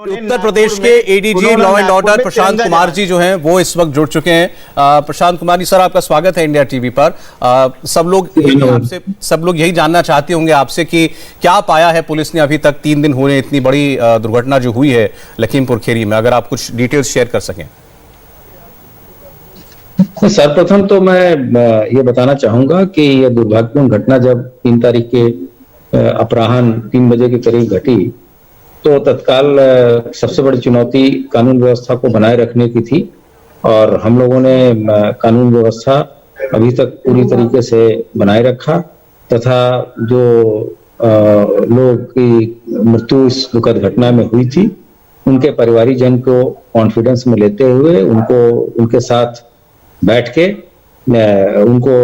उत्तर प्रदेश के ADG law and order Prashant Kumar ji जो हैं वो इस वक्त जुड़ चुके हैं। प्रशांत कुमार जी, सर आपका स्वागत है इंडिया टीवी पर। सब लोग यही जानना चाहते होंगे आपसे कि क्या पाया है पुलिस ने अभी तक, 3 दिन हुए इतनी बड़ी दुर्घटना जो हुई है लखीमपुर खीरी में, अगर आप कुछ डिटेल्स शेयर कर सकें। सर्वप्रथम तो मैं ये बताना चाहूंगा कि यह दुर्भाग्यपूर्ण घटना जब 3 तारीख के अपराह्न 3 बजे के करीब घटी तो तत्काल सबसे बड़ी चुनौती कानून व्यवस्था को बनाए रखने की थी और हम लोगों ने कानून व्यवस्था अभी तक पूरी तरीके से बनाए रखा तथा जो लोग की मृत्यु इस दुखद घटना में हुई थी उनके परिवारीजन को कॉन्फिडेंस में लेते हुए उनके साथ बैठ के उनको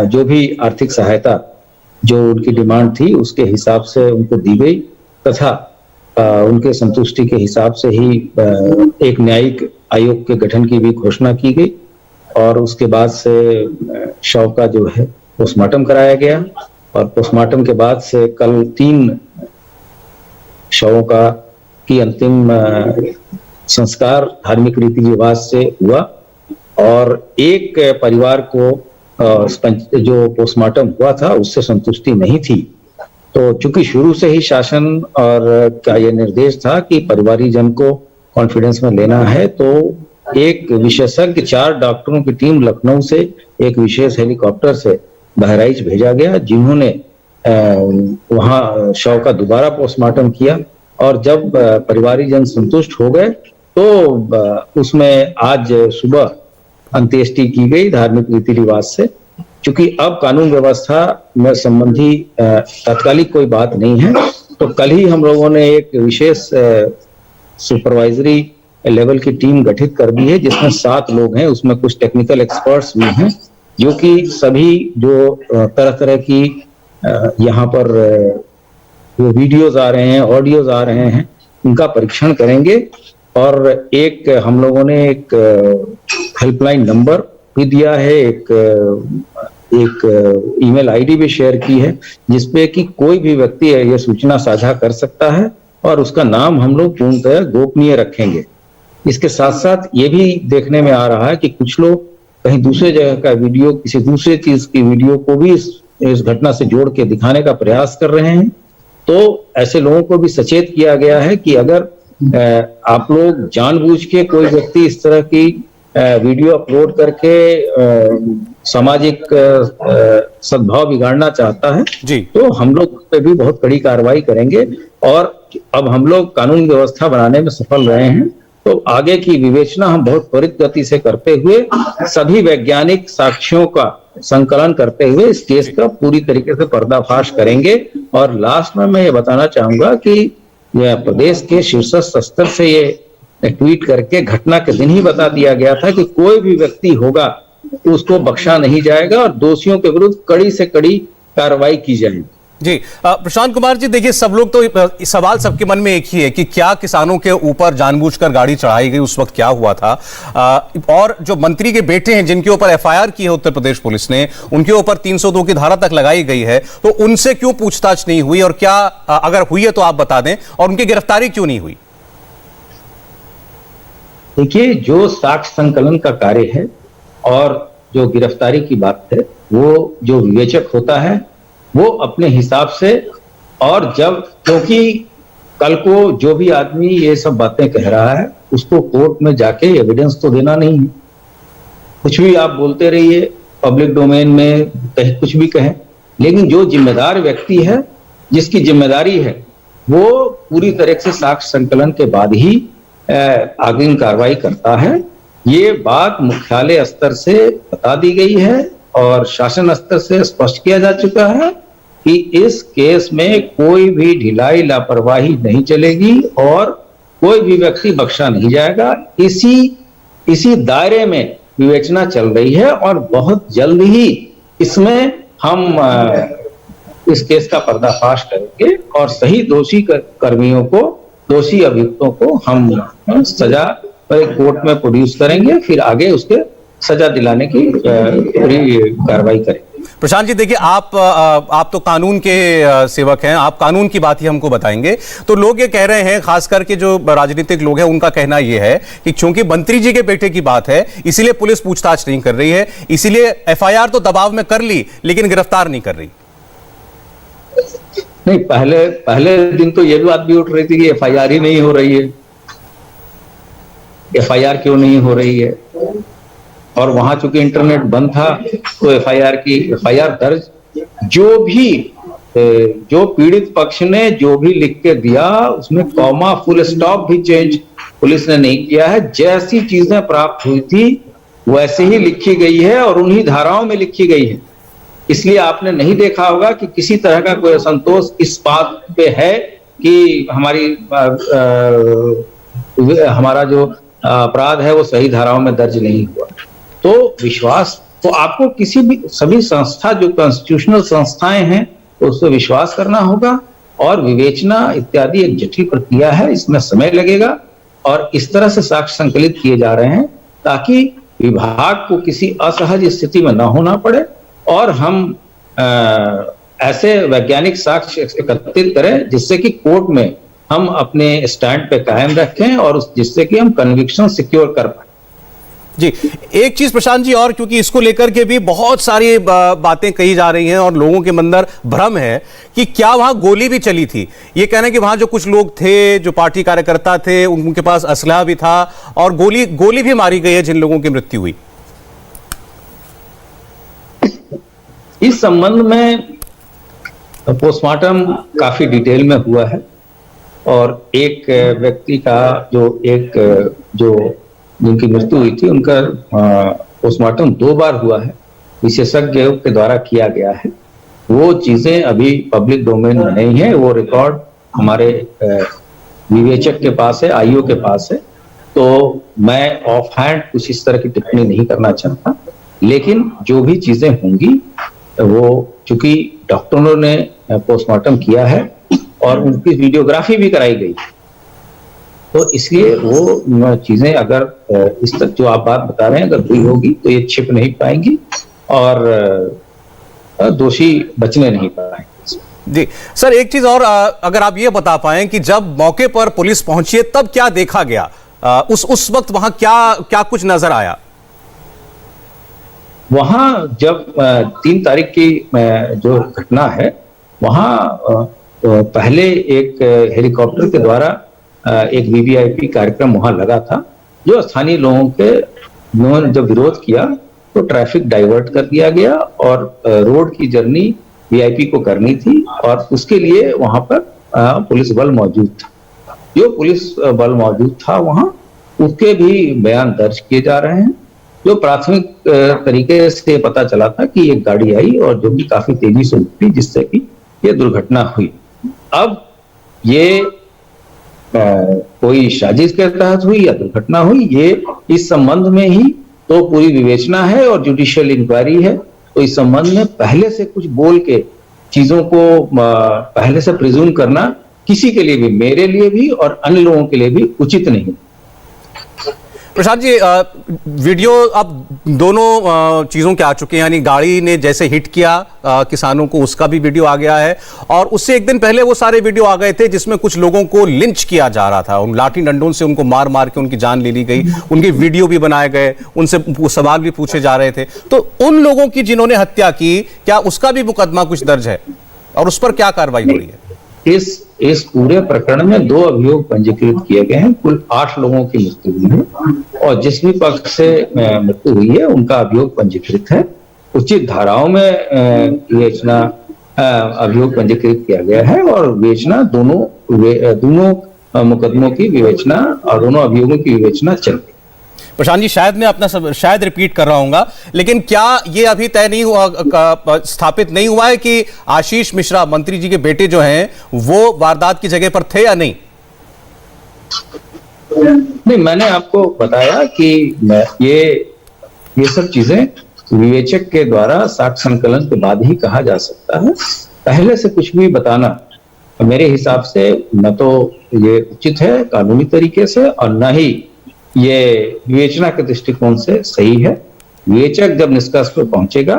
जो भी आर्थिक सहायता जो उनकी डिमांड थी उसके हिसाब से उनको दी गई तथा उनके संतुष्टि के हिसाब से ही एक न्यायिक आयोग के गठन की भी घोषणा की गई और उसके बाद से शव का जो है पोस्टमार्टम कराया गया और पोस्टमार्टम के बाद से कल 3 शवों की अंतिम संस्कार धार्मिक रीति रिवाज से हुआ और एक परिवार को जो पोस्टमार्टम हुआ था उससे संतुष्टि नहीं थी। तो चूंकि शुरू से ही शासन और का यह निर्देश था कि परिवारीजन को कॉन्फिडेंस में लेना है तो एक विशेषज्ञ 4 डॉक्टरों की टीम लखनऊ से एक विशेष हेलीकॉप्टर से बहराइच भेजा गया जिन्होंने वहां शव का दोबारा पोस्टमार्टम किया और जब परिवारीजन संतुष्ट हो गए तो उसमें आज सुबह अंत्येष्टि की गई धार्मिक रीति रिवाज से। क्योंकि अब कानून व्यवस्था में संबंधी तात्कालिक कोई बात नहीं है तो कल ही हम लोगों ने एक विशेष सुपरवाइजरी लेवल की टीम गठित कर दी है जिसमें 7 लोग हैं, उसमें कुछ टेक्निकल एक्सपर्ट्स भी हैं जो कि सभी जो तरह तरह की यहाँ पर जो वीडियोज आ रहे हैं, ऑडियोज आ रहे हैं, उनका परीक्षण करेंगे और एक हम लोगों ने एक हेल्पलाइन नंबर भी दिया है, एक ईमेल आईडी भी शेयर की है जिसपे कि कोई भी व्यक्ति यह सूचना साझा कर सकता है और उसका नाम हम लोग पूर्णतः गोपनीय रखेंगे। इसके साथ साथ ये भी देखने में आ रहा है कि कुछ लोग कहीं दूसरे जगह का वीडियो, किसी दूसरे चीज की वीडियो को भी इस घटना से जोड़ के दिखाने का प्रयास कर रहे हैं। तो ऐसे लोगों को भी सचेत किया गया है कि अगर आप लोग जानबूझ के कोई व्यक्ति इस तरह की वीडियो अपलोड करके सामाजिक सद्भाव बिगाड़ना चाहता है जी, तो हम लोग उस पर भी बहुत कड़ी कार्रवाई करेंगे और अब हम लोग कानून व्यवस्था बनाने में सफल रहे हैं तो आगे की विवेचना हम बहुत त्वरित गति से करते हुए सभी वैज्ञानिक साक्ष्यों का संकलन करते हुए इस केस का पूरी तरीके से पर्दाफाश करेंगे। और लास्ट में मैं ये बताना चाहूंगा कि यह प्रदेश के शीर्षस्थ स्तर से ये ट्वीट करके घटना के दिन ही बता दिया गया था कि कोई भी व्यक्ति होगा तो उसको बख्शा नहीं जाएगा और दोषियों के विरुद्ध कड़ी से कड़ी कार्रवाई की जाएगी। जी प्रशांत कुमार जी, देखिए सब लोग तो सवाल सबके मन में एक ही है कि क्या किसानों के ऊपर जानबूझकर गाड़ी चढ़ाई गई, उस वक्त क्या हुआ था, और जो मंत्री के बेटे हैं जिनके ऊपर एफआईआर की है उत्तर प्रदेश पुलिस ने, उनके ऊपर 302 की धारा तक लगाई गई है, तो उनसे क्यों पूछताछ नहीं हुई और क्या अगर हुई है तो आप बता दें, और उनकी गिरफ्तारी क्यों नहीं हुई? देखिए, जो साक्ष्य संकलन का कार्य है और जो गिरफ्तारी की बात है वो जो विवेचक होता है वो अपने हिसाब से, और जब क्योंकि कल को जो भी आदमी ये सब बातें कह रहा है उसको कोर्ट में जाके एविडेंस तो देना नहीं है। कुछ भी आप बोलते रहिए, पब्लिक डोमेन में कहीं कुछ भी कहें, लेकिन जो जिम्मेदार व्यक्ति है, जिसकी जिम्मेदारी है, वो पूरी तरह से साक्ष्य संकलन के बाद ही आगे की कार्रवाई करता है। ये बात मुख्यालय स्तर से बता दी गई है और शासन स्तर से स्पष्ट किया जा चुका है कि इस केस में कोई भी ढिलाई लापरवाही नहीं चलेगी और कोई भी व्यक्ति बख्शा नहीं जाएगा। इसी दायरे में विवेचना चल रही है और बहुत जल्द ही इसमें हम इस केस का पर्दाफाश करेंगे और सही दोषी कर्मियों को, दोषी अभियुक्तों को हम सजा कोर्ट में प्रोड्यूस करेंगे, फिर आगे उसके सजा दिलाने की पूरी कार्रवाई करेंगे। प्रशांत जी देखिए, आप तो कानून के सेवक हैं, आप कानून की बात ही हमको बताएंगे। तो लोग ये कह रहे हैं, खास करके जो राजनीतिक लोग हैं, उनका कहना यह है कि क्योंकि मंत्री जी के बेटे की बात है, इसीलिए पुलिस पूछताछ नहीं कर रही है, इसीलिए एफआईआर तो दबाव में कर ली लेकिन गिरफ्तार नहीं कर रही। नहीं, पहले दिन तो ये बात भी उठ रही थी कि एफआईआर ही नहीं हो रही है। एफआईआर क्यों नहीं हो रही है? और वहां चूंकि इंटरनेट बंद था तो एफआईआर दर्ज, जो पीड़ित पक्ष ने जो भी लिख के दिया उसमें कॉमा फुल स्टॉप भी चेंज पुलिस ने नहीं किया है। जैसी चीजें प्राप्त हुई थी वैसे ही लिखी गई है और उन्हीं धाराओं में लिखी गई है। इसलिए आपने नहीं देखा होगा कि किसी तरह का कोई असंतोष इस बात पे है कि हमारा जो अपराध है वो सही धाराओं में दर्ज नहीं हुआ। तो विश्वास तो आपको किसी भी सभी संस्था जो कॉन्स्टिट्यूशनल संस्थाएं हैं उस पर विश्वास करना होगा, और विवेचना इत्यादि एक जटिल प्रक्रिया है, इसमें समय लगेगा। और इस तरह से साक्ष्य संकलित किए जा रहे हैं ताकि विभाग को किसी असहज स्थिति में न होना पड़े और हम ऐसे वैज्ञानिक साक्ष्य एकत्रित करें जिससे कि कोर्ट में हम अपने स्टैंड पे कायम रखें और जिससे कि हम कन्विक्शन सिक्योर कर पाए। जी, एक चीज प्रशांत जी, और क्योंकि इसको लेकर के भी बहुत सारी बातें कही जा रही हैं और लोगों के अंदर भ्रम है कि क्या वहां गोली भी चली थी। ये कहना है कि वहां जो कुछ लोग थे, जो पार्टी कार्यकर्ता थे, उनके पास असलहा भी था और गोली भी मारी गई है जिन लोगों की मृत्यु हुई। इस संबंध में पोस्टमार्टम काफी डिटेल में हुआ है और एक व्यक्ति का जो जिनकी मृत्यु हुई थी उनका पोस्टमार्टम 2 बार हुआ है, विशेषज्ञों के द्वारा किया गया है। वो चीजें अभी पब्लिक डोमेन में नहीं है, वो रिकॉर्ड हमारे विवेचक के पास है, आईओ के पास है। तो मैं ऑफ हैंड कुछ इस तरह की टिप्पणी नहीं करना चाहता, लेकिन जो भी चीजें होंगी वो चूंकि डॉक्टरों ने पोस्टमार्टम किया है और उनकी वीडियोग्राफी भी कराई गई, तो इसलिए वो चीजें अगर इस तक जो आप बात बता रहे हैं अगर हुई होगी तो ये छिप नहीं पाएंगी और दोषी बचने नहीं पाएंगे। जी सर, एक चीज और अगर आप ये बता पाएं कि जब मौके पर पुलिस पहुंची है तब क्या देखा गया, उस वक्त वहां क्या कुछ नजर आया? वहां जब 3 तारीख की जो घटना है, वहां पहले एक हेलीकॉप्टर के द्वारा एक वीवीआईपी कार्यक्रम वहां लगा था। जो स्थानीय लोगों ने जब विरोध किया तो ट्रैफिक डाइवर्ट कर दिया गया और रोड की जर्नी वीआईपी को करनी थी और उसके लिए वहां पर पुलिस बल मौजूद था। जो पुलिस बल मौजूद था वहां, उसके भी बयान दर्ज किए जा रहे हैं। जो प्राथमिक तरीके से पता चला था कि एक गाड़ी आई और जो कि काफी तेजी से उठी, जिससे कि ये दुर्घटना हुई। अब ये कोई साजिश के तहत हुई या दुर्घटना हुई, ये इस संबंध में ही तो पूरी विवेचना है और जुडिशियल इंक्वायरी है। तो इस संबंध में पहले से कुछ बोल के चीजों को पहले से प्रिज्यूम करना किसी के लिए भी, मेरे लिए भी और अन्य लोगों के लिए भी उचित नहीं। प्रशांत जी, वीडियो अब दोनों चीजों के आ चुके हैं, यानी गाड़ी ने जैसे हिट किया किसानों को उसका भी वीडियो आ गया है और उससे एक दिन पहले वो सारे वीडियो आ गए थे जिसमें कुछ लोगों को लिंच किया जा रहा था, उन लाठी डंडों से उनको मार मार के उनकी जान ले ली गई, उनके वीडियो भी बनाए गए, उनसे सवाल भी पूछे जा रहे थे। तो उन लोगों की जिन्होंने हत्या की, क्या उसका भी मुकदमा कुछ दर्ज है और उस पर क्या कार्रवाई हो रही है? इस पूरे प्रकरण में 2 अभियोग पंजीकृत किए गए हैं। कुल 8 लोगों की मृत्यु हुई है और जिस भी पक्ष से मृत्यु हुई है उनका अभियोग पंजीकृत है। उचित धाराओं में विवेचना अभियोग पंजीकृत किया गया है और विवेचना दोनों मुकदमों की विवेचना और दोनों अभियोगों की विवेचना चल रही है। प्रशांत जी, शायद मैं अपना शायद रिपीट कर रहा हूंगा, लेकिन क्या ये अभी तय नहीं हुआ, स्थापित नहीं हुआ है कि आशीष मिश्रा मंत्री जी के बेटे जो हैं वो वारदात की जगह पर थे या नहीं? नहीं, मैंने आपको बताया कि ये सब चीजें विवेचक के द्वारा साक्ष्य संकलन के बाद ही कहा जा सकता है। पहले से कुछ भी बताना मेरे हिसाब से न तो ये उचित है कानूनी तरीके से और न ही ये विवेचना के दृष्टिकोण से सही है। विवेचक जब निष्कर्ष पर पहुंचेगा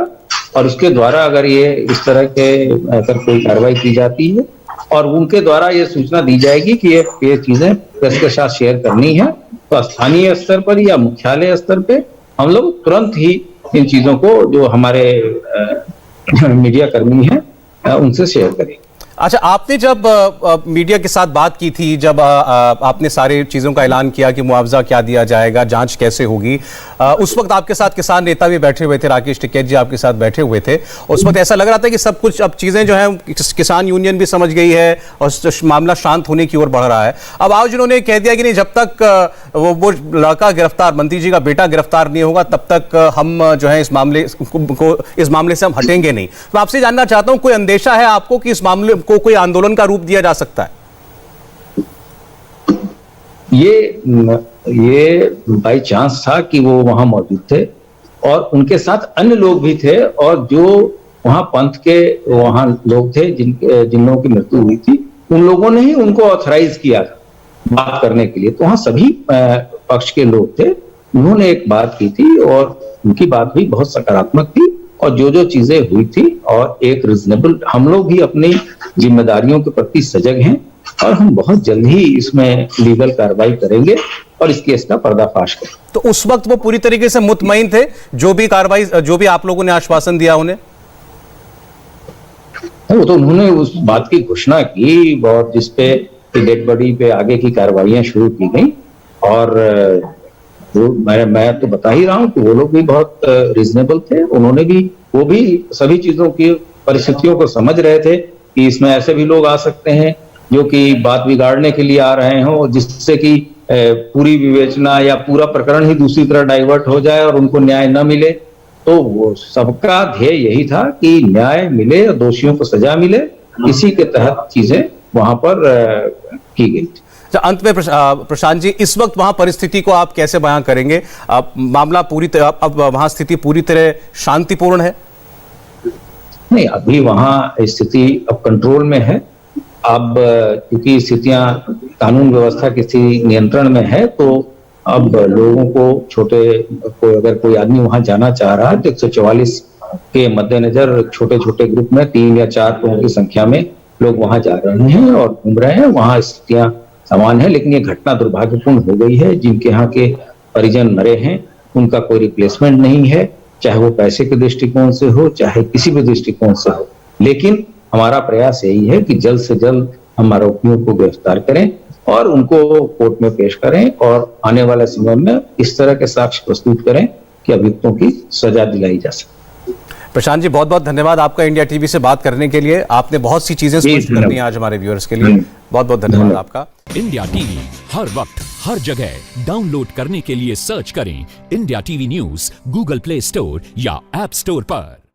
और उसके द्वारा अगर ये इस तरह के अगर कोई कार्रवाई की जाती है और उनके द्वारा ये सूचना दी जाएगी कि ये चीजें प्रेस के साथ शेयर करनी है, तो स्थानीय स्तर पर या मुख्यालय स्तर पे हम लोग तुरंत ही इन चीजों को जो हमारे मीडिया कर्मी हैं उनसे शेयर करेंगे। अच्छा, आपने जब मीडिया के साथ बात की थी, जब आपने सारे चीज़ों का ऐलान किया कि मुआवजा क्या दिया जाएगा, जांच कैसे होगी, उस वक्त आपके साथ किसान नेता भी बैठे हुए थे, राकेश टिकैत जी आपके साथ बैठे हुए थे। उस वक्त ऐसा लग रहा था कि सब कुछ अब चीज़ें जो हैं किसान यूनियन भी समझ गई है और मामला शांत होने की ओर बढ़ रहा है। अब आज उन्होंने कह दिया कि नहीं, जब तक वो लड़का गिरफ्तार, मंत्री जी का बेटा गिरफ्तार नहीं होगा तब तक हम जो है इस मामले से हम हटेंगे नहीं। तो आपसे जानना चाहता हूँ, कोई अंदेशा है आपको कि इस मामले को कोई आंदोलन का रूप दिया जा सकता है? ये बाई चांस था कि वो वहां मौजूद थे और उनके साथ अन्य लोग भी थे, और जो वहां पंथ के वहां लोग थे जिन लोगों की मृत्यु हुई थी, उन लोगों ने ही उनको ऑथराइज किया था बात करने के लिए। तो वहां सभी पक्ष के लोग थे, उन्होंने एक बात की थी और उनकी बात भी बहुत सकारात्मक थी, और जो चीजें हुई थी और एक रिजनेबल, हम लोग भी अपनी जिम्मेदारियों के प्रति सजग हैं और हम बहुत जल्द ही इसमें लीगल कार्रवाई करेंगे और इस केस का पर्दाफाश करेंगे। तो उस वक्त वो पूरी तरीके से मुतमईन थे, जो भी आप लोगों ने आश्वासन दिया उन्हें? वो तो उन्होंने उस बात की घोषणा की और जिसपे डेड बॉडी पे आगे की कार्रवाइयां शुरू की गई, और मैं तो बता ही रहा हूं कि वो लोग भी बहुत रीजनेबल थे। वो भी सभी चीजों की परिस्थितियों को समझ रहे थे कि इसमें ऐसे भी लोग आ सकते हैं जो कि बात बिगाड़ने के लिए आ रहे हों, जिससे कि पूरी विवेचना या पूरा प्रकरण ही दूसरी तरह डाइवर्ट हो जाए और उनको न्याय न मिले। तो वो सबका ध्येय यही था कि न्याय मिले और दोषियों को सजा मिले, इसी के तहत चीजें वहां पर की गई थी। अंत में प्रशांत जी, इस वक्त वहां परिस्थिति को आप कैसे बयां करेंगे? मामला पूरी तरह, अब वहां स्थिति पूरी तरह शांतिपूर्ण है? नहीं, अभी वहां स्थिति अब कंट्रोल में है। अब क्योंकि स्थितियां कानून व्यवस्था की नियंत्रण में है, तो अब लोगों को अगर कोई आदमी वहां जाना चाह रहा है तो 144 के मद्देनजर छोटे छोटे ग्रुप में 3 या 4 लोगों की संख्या में लोग वहां जा रहे हैं और घूम रहे हैं। वहां स्थितियां समान है, लेकिन ये घटना दुर्भाग्यपूर्ण हो गई है। जिनके यहाँ के परिजन मरे हैं उनका कोई रिप्लेसमेंट नहीं है, चाहे वो पैसे के दृष्टिकोण से हो, चाहे किसी भी दृष्टिकोण से हो। लेकिन हमारा प्रयास यही है कि जल्द से जल्द हम आरोपियों को गिरफ्तार करें और उनको कोर्ट में पेश करें और आने वाले समय में इस तरह के साक्ष्य प्रस्तुत करें कि अभियुक्तों की सजा दिलाई जा सके। प्रशांत जी, बहुत बहुत धन्यवाद आपका इंडिया टीवी से बात करने के लिए। आपने बहुत सी चीजें स्पष्ट कर दी आज हमारे व्यूअर्स के लिए। बहुत बहुत धन्यवाद आपका। इंडिया टीवी हर वक्त हर जगह डाउनलोड करने के लिए सर्च करें India TV news Google play store या ऐप स्टोर पर।